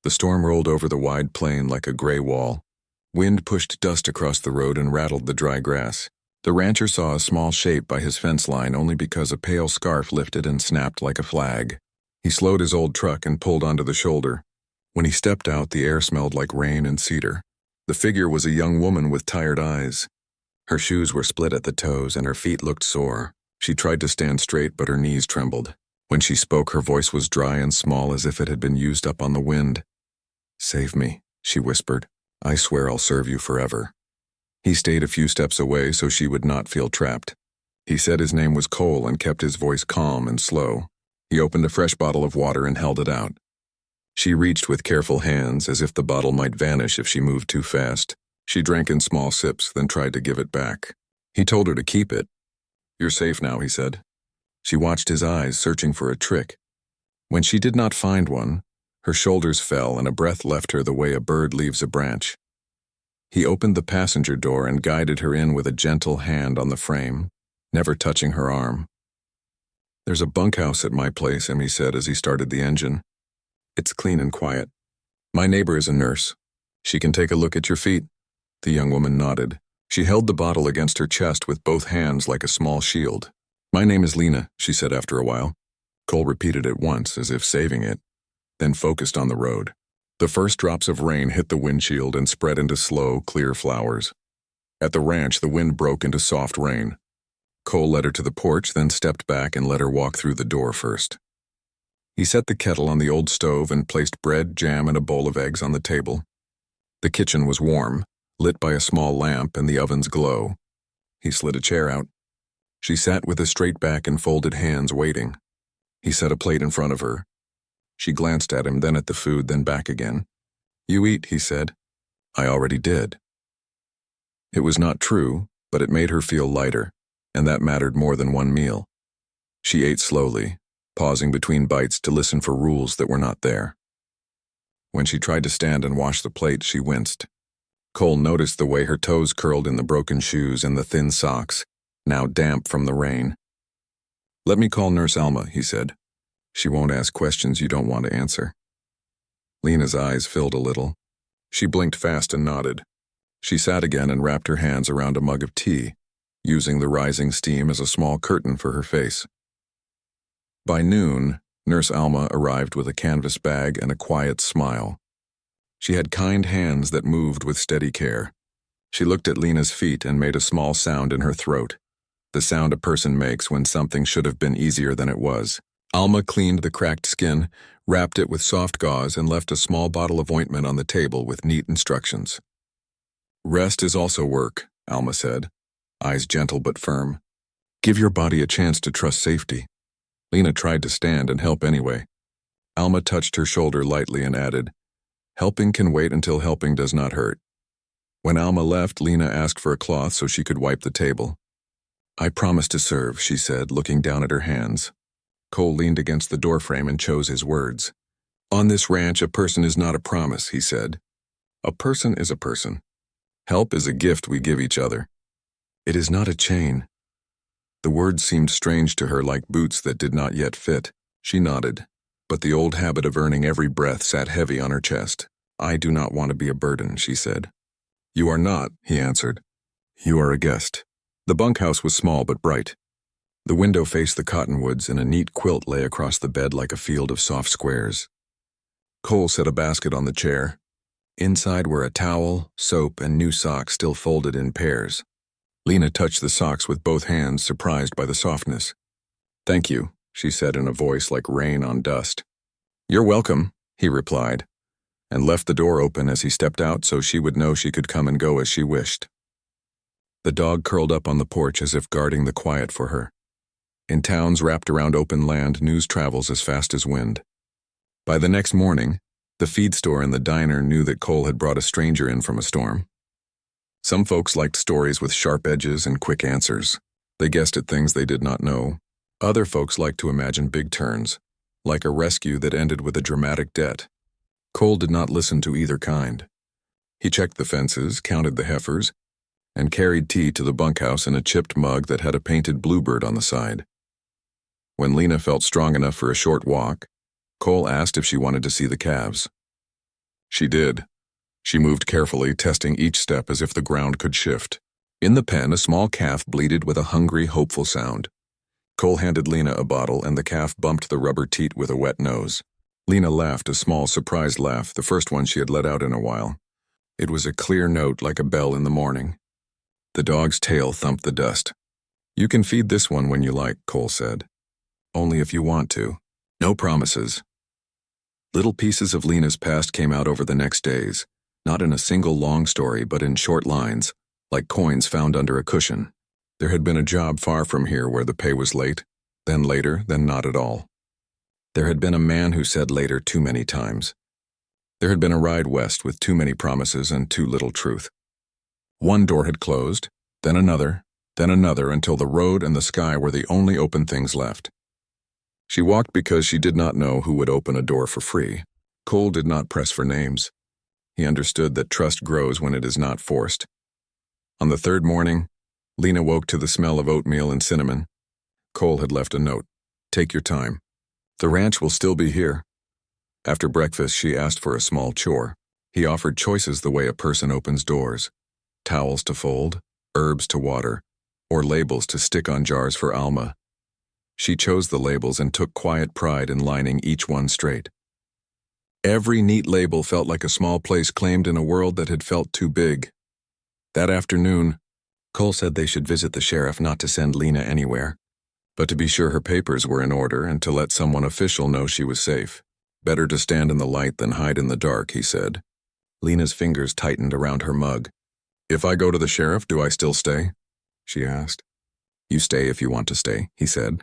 The storm rolled over the wide plain like a gray wall. Wind pushed dust across the road and rattled the dry grass. The rancher saw a small shape by his fence line only because a pale scarf lifted and snapped like a flag. He slowed his old truck and pulled onto the shoulder. When he stepped out, the air smelled like rain and cedar. The figure was a young woman with tired eyes. Her shoes were split at the toes and her feet looked sore. She tried to stand straight, but her knees trembled. When she spoke, her voice was dry and small as if it had been used up on the wind. "Save me," she whispered. "I swear I'll serve you forever." He stayed a few steps away so she would not feel trapped. He said his name was Cole and kept his voice calm and slow. He opened a fresh bottle of water and held it out. She reached with careful hands, as if the bottle might vanish if she moved too fast. She drank in small sips, then tried to give it back. He told her to keep it. "You're safe now," he said. She watched his eyes, searching for a trick. When she did not find one, her shoulders fell and a breath left her the way a bird leaves a branch. He opened the passenger door and guided her in with a gentle hand on the frame, never touching her arm. "There's a bunkhouse at my place," Emmy said as he started the engine. "It's clean and quiet. My neighbor is a nurse. She can take a look at your feet." The young woman nodded. She held the bottle against her chest with both hands like a small shield. "My name is Lena," she said after a while. Cole repeated it once, as if saving it, then focused on the road. The first drops of rain hit the windshield and spread into slow, clear flowers. At the ranch, the wind broke into soft rain. Cole led her to the porch, then stepped back and let her walk through the door first. He set the kettle on the old stove and placed bread, jam, and a bowl of eggs on the table. The kitchen was warm, lit by a small lamp and the oven's glow. He slid a chair out. She sat with a straight back and folded hands, waiting. He set a plate in front of her. She glanced at him, then at the food, then back again. "You eat," he said. "I already did." It was not true, but it made her feel lighter, and that mattered more than one meal. She ate slowly, pausing between bites to listen for rules that were not there. When she tried to stand and wash the plate, she winced. Cole noticed the way her toes curled in the broken shoes and the thin socks, now damp from the rain. "Let me call Nurse Alma," he said. "She won't ask questions you don't want to answer." Lena's eyes filled a little. She blinked fast and nodded. She sat again and wrapped her hands around a mug of tea, using the rising steam as a small curtain for her face. By noon, Nurse Alma arrived with a canvas bag and a quiet smile. She had kind hands that moved with steady care. She looked at Lena's feet and made a small sound in her throat, the sound a person makes when something should have been easier than it was. Alma cleaned the cracked skin, wrapped it with soft gauze, and left a small bottle of ointment on the table with neat instructions. "Rest is also work," Alma said, eyes gentle but firm. "Give your body a chance to trust safety." Lena tried to stand and help anyway. Alma touched her shoulder lightly and added, "Helping can wait until helping does not hurt." When Alma left, Lena asked for a cloth so she could wipe the table. "I promise to serve," she said, looking down at her hands. Cole leaned against the doorframe and chose his words. "On this ranch, a person is not a promise," he said. "A person is a person. Help is a gift we give each other. It is not a chain." The words seemed strange to her, like boots that did not yet fit. She nodded, but the old habit of earning every breath sat heavy on her chest. "I do not want to be a burden," she said. "You are not," he answered. "You are a guest." The bunkhouse was small but bright. The window faced the cottonwoods, and a neat quilt lay across the bed like a field of soft squares. Cole set a basket on the chair. Inside were a towel, soap, and new socks still folded in pairs. Lena touched the socks with both hands, surprised by the softness. "Thank you," she said in a voice like rain on dust. "You're welcome," he replied, and left the door open as he stepped out so she would know she could come and go as she wished. The dog curled up on the porch as if guarding the quiet for her. In towns wrapped around open land, news travels as fast as wind. By the next morning, the feed store and the diner knew that Cole had brought a stranger in from a storm. Some folks liked stories with sharp edges and quick answers. They guessed at things they did not know. Other folks liked to imagine big turns, like a rescue that ended with a dramatic debt. Cole did not listen to either kind. He checked the fences, counted the heifers, and carried tea to the bunkhouse in a chipped mug that had a painted bluebird on the side. When Lena felt strong enough for a short walk, Cole asked if she wanted to see the calves. She did. She moved carefully, testing each step as if the ground could shift. In the pen, a small calf bleated with a hungry, hopeful sound. Cole handed Lena a bottle, and the calf bumped the rubber teat with a wet nose. Lena laughed, a small, surprised laugh, the first one she had let out in a while. It was a clear note like a bell in the morning. The dog's tail thumped the dust. "You can feed this one when you like," Cole said. "Only if you want to. No promises." Little pieces of Lena's past came out over the next days, not in a single long story, but in short lines, like coins found under a cushion. There had been a job far from here where the pay was late, then later, then not at all. There had been a man who said later too many times. There had been a ride west with too many promises and too little truth. One door had closed, then another, until the road and the sky were the only open things left. She walked because she did not know who would open a door for free. Cole did not press for names. He understood that trust grows when it is not forced. On the third morning, Lena woke to the smell of oatmeal and cinnamon. Cole had left a note. "Take your time. The ranch will still be here." After breakfast, she asked for a small chore. He offered choices the way a person opens doors: towels to fold, herbs to water, or labels to stick on jars for Alma. She chose the labels and took quiet pride in lining each one straight. Every neat label felt like a small place claimed in a world that had felt too big. That afternoon, Cole said they should visit the sheriff, not to send Lena anywhere, but to be sure her papers were in order and to let someone official know she was safe. "Better to stand in the light than hide in the dark," he said. Lena's fingers tightened around her mug. "If I go to the sheriff, do I still stay?" she asked. "You stay if you want to stay," he said.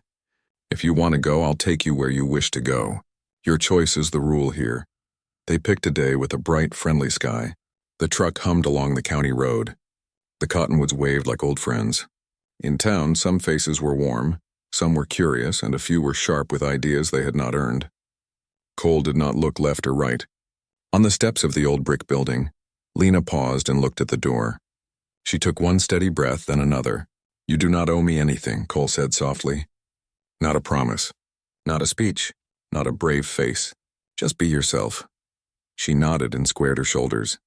"If you want to go, I'll take you where you wish to go. Your choice is the rule here." They picked a day with a bright, friendly sky. The truck hummed along the county road. The cottonwoods waved like old friends. In town, some faces were warm, some were curious, and a few were sharp with ideas they had not earned. Cole did not look left or right. On the steps of the old brick building, Lena paused and looked at the door. She took one steady breath, then another. "You do not owe me anything," Cole said softly. "Not a promise, not a speech, not a brave face. Just be yourself." She nodded and squared her shoulders.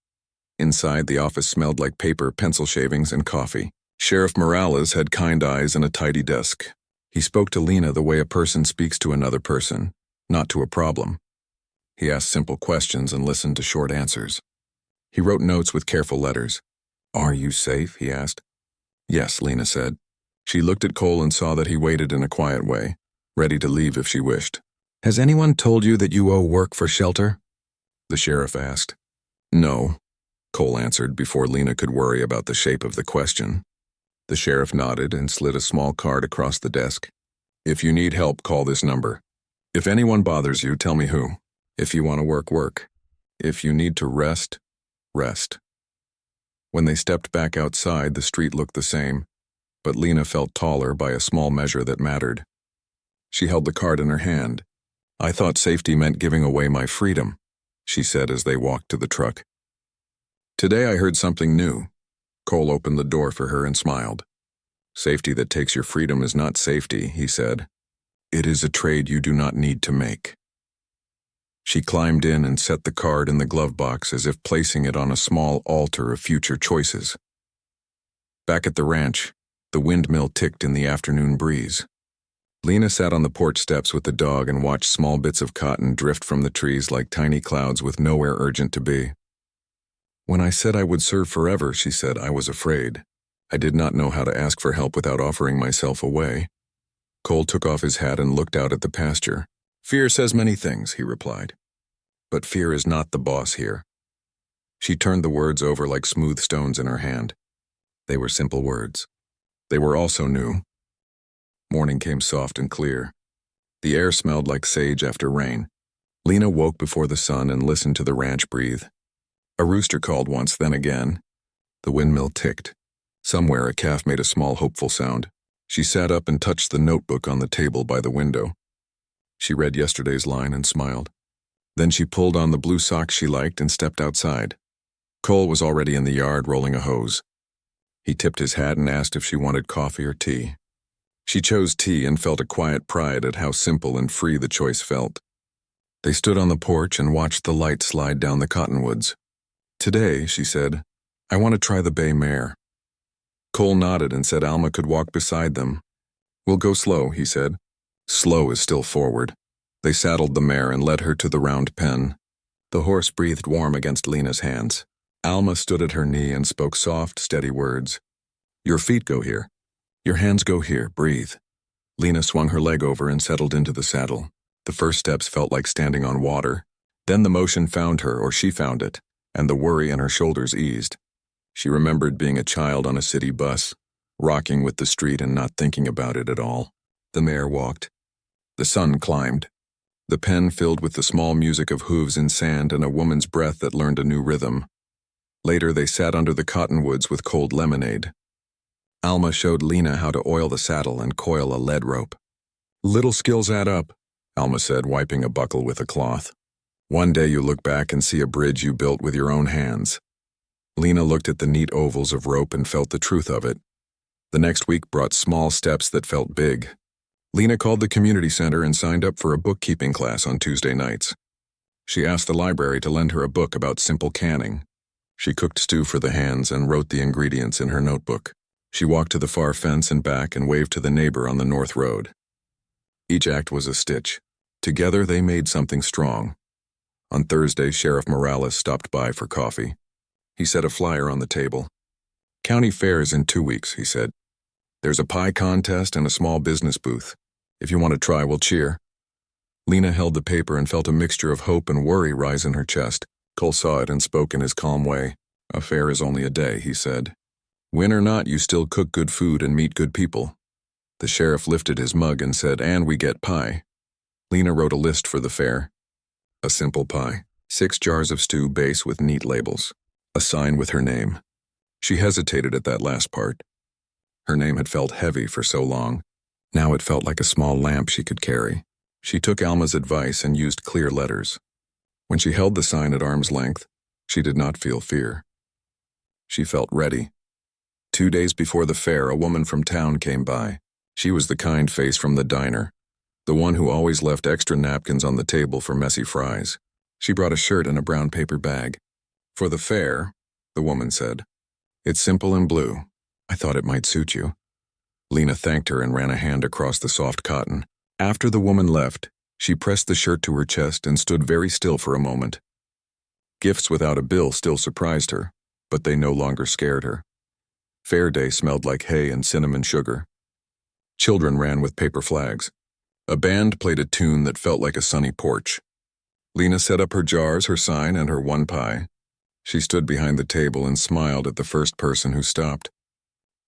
Inside, the office smelled like paper, pencil shavings, and coffee. Sheriff Morales had kind eyes and a tidy desk. He spoke to Lena the way a person speaks to another person, not to a problem. He asked simple questions and listened to short answers. He wrote notes with careful letters. "Are you safe?" he asked. "Yes," Lena said. She looked at Cole and saw that he waited in a quiet way, ready to leave if she wished. "Has anyone told you that you owe work for shelter?" the sheriff asked. "No," Cole answered before Lena could worry about the shape of the question. The sheriff nodded and slid a small card across the desk. "If you need help, call this number. If anyone bothers you, tell me who. If you want to work, work. If you need to rest, rest." When they stepped back outside, the street looked the same, but Lena felt taller by a small measure that mattered. She held the card in her hand. "I thought safety meant giving away my freedom," she said as they walked to the truck. "Today I heard something new." Cole opened the door for her and smiled. "Safety that takes your freedom is not safety," he said. "It is a trade you do not need to make." She climbed in and set the card in the glove box as if placing it on a small altar of future choices. Back at the ranch, the windmill ticked in the afternoon breeze. Lena sat on the porch steps with the dog and watched small bits of cotton drift from the trees like tiny clouds with nowhere urgent to be. "When I said I would serve forever," she said, "I was afraid. I did not know how to ask for help without offering myself away." Cole took off his hat and looked out at the pasture. "Fear says many things," he replied. "But fear is not the boss here." She turned the words over like smooth stones in her hand. They were simple words. They were also new. Morning came soft and clear. The air smelled like sage after rain. Lena woke before the sun and listened to the ranch breathe. A rooster called once, then again. The windmill ticked. Somewhere a calf made a small hopeful sound. She sat up and touched the notebook on the table by the window. She read yesterday's line and smiled. Then she pulled on the blue socks she liked and stepped outside. Cole was already in the yard rolling a hose. He tipped his hat and asked if she wanted coffee or tea. She chose tea and felt a quiet pride at how simple and free the choice felt. They stood on the porch and watched the light slide down the cottonwoods. "Today," she said, "I want to try the bay mare." Cole nodded and said Alma could walk beside them. "We'll go slow," he said. Slow is still forward. They saddled the mare and led her to the round pen. The horse breathed warm against Lena's hands. Alma stood at her knee and spoke soft, steady words. "Your feet go here. Your hands go here. Breathe." Lena swung her leg over and settled into the saddle. The first steps felt like standing on water. Then the motion found her, or she found it, and the worry in her shoulders eased. She remembered being a child on a city bus, rocking with the street and not thinking about it at all. The mare walked. The sun climbed. The pen filled with the small music of hooves in sand and a woman's breath that learned a new rhythm. Later they sat under the cottonwoods with cold lemonade. Alma showed Lena how to oil the saddle and coil a lead rope. "Little skills add up," Alma said, wiping a buckle with a cloth. "One day you look back and see a bridge you built with your own hands." Lena looked at the neat ovals of rope and felt the truth of it. The next week brought small steps that felt big. Lena called the community center and signed up for a bookkeeping class on Tuesday nights. She asked the library to lend her a book about simple canning. She cooked stew for the hands and wrote the ingredients in her notebook. She walked to the far fence and back and waved to the neighbor on the north road. Each act was a stitch. Together they made something strong. On Thursday, Sheriff Morales stopped by for coffee. He set a flyer on the table. "County fair's in 2 weeks," he said. "There's a pie contest and a small business booth. If you want to try, we'll cheer." Lena held the paper and felt a mixture of hope and worry rise in her chest. Cole saw it and spoke in his calm way. "A fair is only a day," he said. "Win or not, you still cook good food and meet good people." The sheriff lifted his mug and said, "And we get pie." Lena wrote a list for the fair. A simple pie, 6 jars of stew base with neat labels, a sign with her name. She hesitated at that last part. Her name had felt heavy for so long. Now it felt like a small lamp she could carry. She took Alma's advice and used clear letters. When she held the sign at arm's length, she did not feel fear. She felt ready. 2 days before the fair, a woman from town came by. She was the kind face from the diner, the one who always left extra napkins on the table for messy fries. She brought a shirt and a brown paper bag. "For the fair," the woman said. "It's simple and blue. I thought it might suit you." Lena thanked her and ran a hand across the soft cotton. After the woman left, she pressed the shirt to her chest and stood very still for a moment. Gifts without a bill still surprised her, but they no longer scared her. Fair day smelled like hay and cinnamon sugar. Children ran with paper flags. A band played a tune that felt like a sunny porch. Lena set up her jars, her sign, and her one pie. She stood behind the table and smiled at the first person who stopped.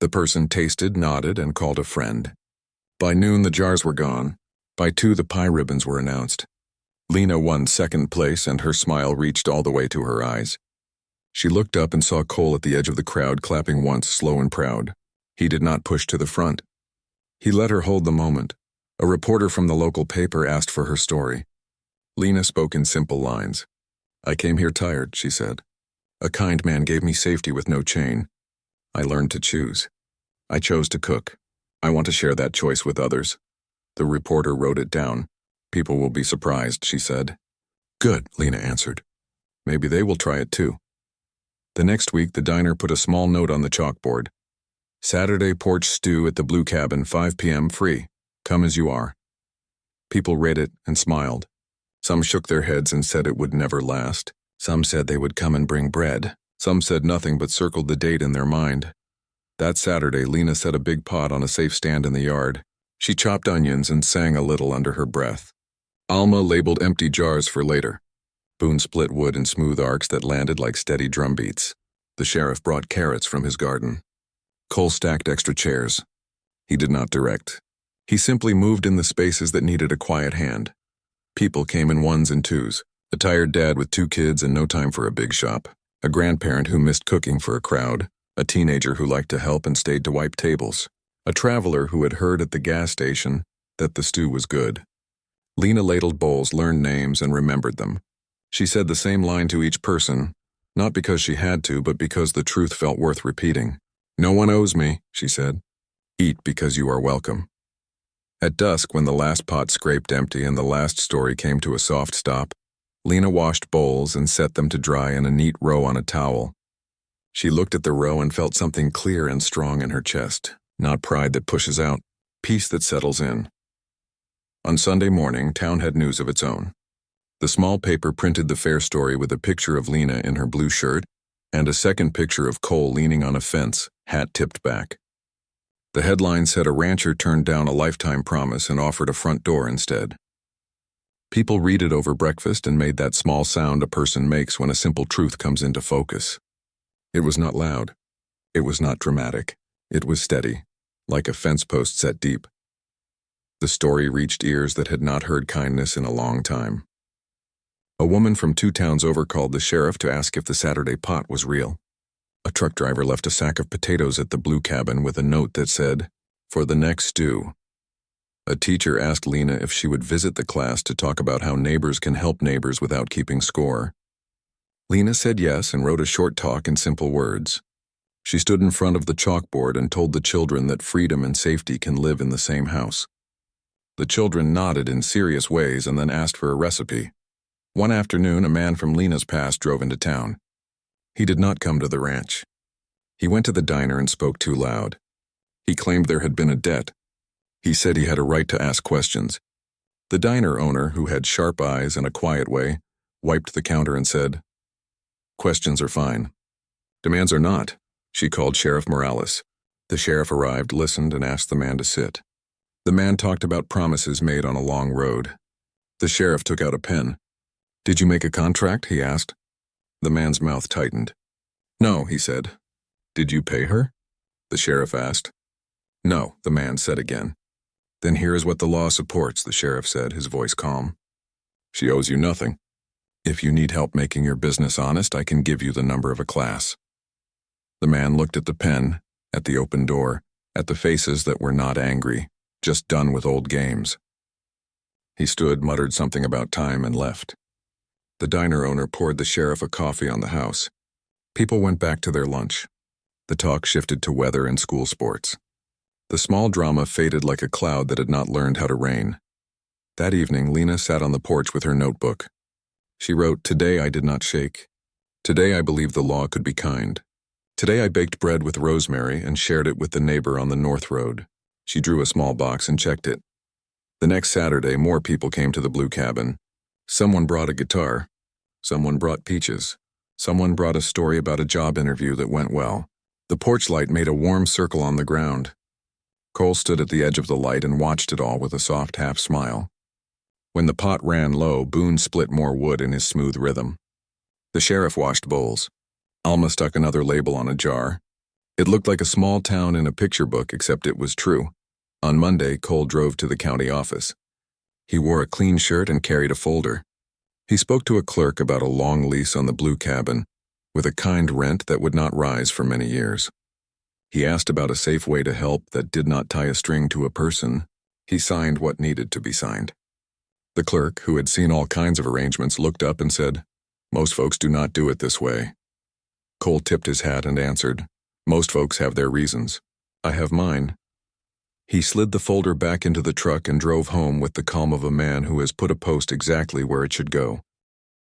The person tasted, nodded, and called a friend. By noon, the jars were gone. By 2, the pie ribbons were announced. Lena won second place, and her smile reached all the way to her eyes. She looked up and saw Cole at the edge of the crowd, clapping once, slow and proud. He did not push to the front. He let her hold the moment. A reporter from the local paper asked for her story. Lena spoke in simple lines. "I came here tired," she said. "A kind man gave me safety with no chain. I learned to choose. I chose to cook. I want to share that choice with others." The reporter wrote it down. "People will be surprised," she said. "Good," Lena answered. "Maybe they will try it too." The next week, the diner put a small note on the chalkboard. "Saturday porch stew at the Blue Cabin, 5 p.m. free. Come as you are." People read it and smiled. Some shook their heads and said it would never last. Some said they would come and bring bread. Some said nothing but circled the date in their mind. That Saturday, Lena set a big pot on a safe stand in the yard. She chopped onions and sang a little under her breath. Alma labeled empty jars for later. Boone split wood in smooth arcs that landed like steady drum beats. The sheriff brought carrots from his garden. Cole stacked extra chairs. He did not direct. He simply moved in the spaces that needed a quiet hand. People came in ones and twos. A tired dad with 2 kids and no time for a big shop. A grandparent who missed cooking for a crowd. A teenager who liked to help and stayed to wipe tables. A traveler who had heard at the gas station that the stew was good. Lena ladled bowls, learned names, and remembered them. She said the same line to each person, not because she had to, but because the truth felt worth repeating. "No one owes me," she said. "Eat because you are welcome." At dusk, when the last pot scraped empty and the last story came to a soft stop, Lena washed bowls and set them to dry in a neat row on a towel. She looked at the row and felt something clear and strong in her chest, not pride that pushes out, peace that settles in. On Sunday morning, town had news of its own. The small paper printed the fair story with a picture of Lena in her blue shirt and a second picture of Cole leaning on a fence, hat tipped back. The headline said a rancher turned down a lifetime promise and offered a front door instead. People read it over breakfast and made that small sound a person makes when a simple truth comes into focus. It was not loud. It was not dramatic. It was steady, like a fence post set deep. The story reached ears that had not heard kindness in a long time. A woman from 2 towns over called the sheriff to ask if the Saturday pot was real. A truck driver left a sack of potatoes at the blue cabin with a note that said, "For the next stew." A teacher asked Lena if she would visit the class to talk about how neighbors can help neighbors without keeping score. Lena said yes and wrote a short talk in simple words. She stood in front of the chalkboard and told the children that freedom and safety can live in the same house. The children nodded in serious ways and then asked for a recipe. One afternoon, a man from Lena's past drove into town. He did not come to the ranch. He went to the diner and spoke too loud. He claimed there had been a debt. He said he had a right to ask questions. The diner owner, who had sharp eyes and a quiet way, wiped the counter and said, "Questions are fine. Demands are not." She called Sheriff Morales. The sheriff arrived, listened, and asked the man to sit. The man talked about promises made on a long road. The sheriff took out a pen. "Did you make a contract?" he asked. The man's mouth tightened. "No," he said. "Did you pay her?" the sheriff asked. "No," the man said again. "Then here is what the law supports," the sheriff said, his voice calm. "She owes you nothing. If you need help making your business honest, I can give you the number of a class." The man looked at the pen, at the open door, at the faces that were not angry, just done with old games. He stood, muttered something about time, and left. The diner owner poured the sheriff a coffee on the house. People went back to their lunch. The talk shifted to weather and school sports. The small drama faded like a cloud that had not learned how to rain. That evening, Lena sat on the porch with her notebook. She wrote, "Today I did not shake. Today I believed the law could be kind. Today I baked bread with rosemary and shared it with the neighbor on the North Road." She drew a small box and checked it. The next Saturday, more people came to the blue cabin. Someone brought a guitar. Someone brought peaches. Someone brought a story about a job interview that went well. The porch light made a warm circle on the ground. Cole stood at the edge of the light and watched it all with a soft half smile. When the pot ran low, Boone split more wood in his smooth rhythm. The sheriff washed bowls. Alma stuck another label on a jar. It looked like a small town in a picture book, except it was true. On Monday, Cole drove to the county office. He wore a clean shirt and carried a folder. He spoke to a clerk about a long lease on the blue cabin, with a kind rent that would not rise for many years. He asked about a safe way to help that did not tie a string to a person. He signed what needed to be signed. The clerk, who had seen all kinds of arrangements, looked up and said, "Most folks do not do it this way." Cole tipped his hat and answered, "Most folks have their reasons. I have mine." He slid the folder back into the truck and drove home with the calm of a man who has put a post exactly where it should go.